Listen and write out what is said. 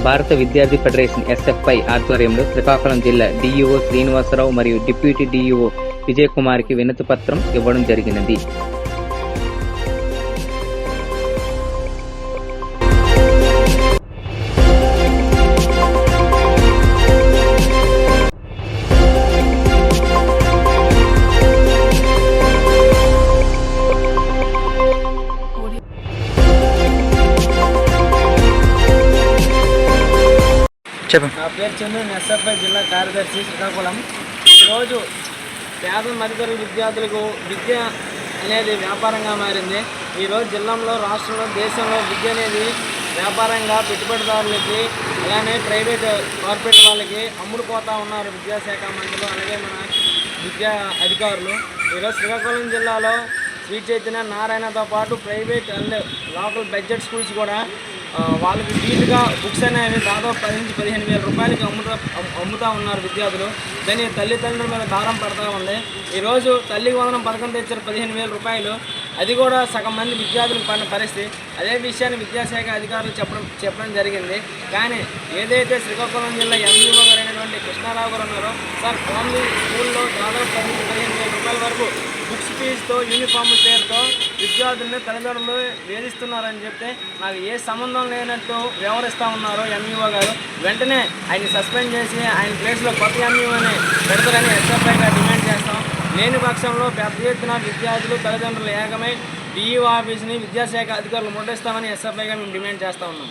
భారత విద్యార్థి federation SFI ఆధ్వర్యంలో శ్రీకాకుళం జిల్లా డిఈఓ శ్రీనివాసరావు మరియు డిప్యూటీ డిఈఓ విజయ్ కుమార్కి వినతి పత్రం ఇవ్వడం జరిగినది. నా పేరు చంద్ర, ఎస్ఎఫ్ఐ జిల్లా కార్యదర్శి శ్రీకాకుళం. ఈరోజు పేద మధ్యతరగతి విద్యార్థులకు విద్య అనేది వ్యాపారంగా మారింది. ఈరోజు జిల్లాలో, రాష్ట్రంలో, దేశంలో విద్య అనేది వ్యాపారంగా పెట్టుబడిదారులకి, అలానే ప్రైవేట్ కార్పొరేట్ వాళ్ళకి అమ్ముడుపోతూ ఉన్నారు విద్యాశాఖ మంత్రులు, అలాగే మన విద్యా అధికారులు. ఈరోజు శ్రీకాకుళం జిల్లాలో శ్రీ చైతన్య, నారాయణతో పాటు private and local budget schools కూడా వాళ్ళకి వీలుగా బుక్స్ అనేవి దాదాపు 10,000 నుంచి 15,000 రూపాయలకి అమ్ముతూ ఉన్నారు విద్యార్థులు. దాని తల్లిదండ్రుల మీద భారం పడతా ఉంది. ఈరోజు తల్లికి వందనం పథకం తెచ్చారు 15,000 రూపాయలు, అది కూడా సగం మంది విద్యార్థులకు పడిన పరిస్థితి. అదే విషయాన్ని విద్యాశాఖ అధికారులు చెప్పడం జరిగింది. కానీ ఏదైతే శ్రీకాకుళం జిల్లా ఎంఈఓ గారు అయినటువంటి కృష్ణారావు గారు ఉన్నారో, సార్ ఓన్లీ స్కూల్లో దాదాపు 10,000-15,000 రూపాయల వరకు బుక్స్ ఫీజుతో, యూనిఫామ్ పేరుతో విద్యార్థులను తల్లిదండ్రులు వేధిస్తున్నారని చెప్తే నాకు ఏ సంబంధం లేనట్టు వ్యవహరిస్తూ ఉన్నారు ఎంఈఓ గారు. వెంటనే ఆయన సస్పెండ్ చేసి ఆయన ప్లేస్లో కొత్త ఎంఈఓని పెడతారని ఎస్ఎఫ్ఐగా డిమాండ్ చేస్తాం. లేని పక్షంలో పెద్ద ఎత్తున విద్యార్థులు, తల్లిదండ్రులు ఏకమై డిఈఓ ఆఫీస్ని విద్యాశాఖ అధికారులు ముట్టడిస్తామని ఎస్ఎఫ్ఐగా మేము డిమాండ్ చేస్తూ ఉన్నాం.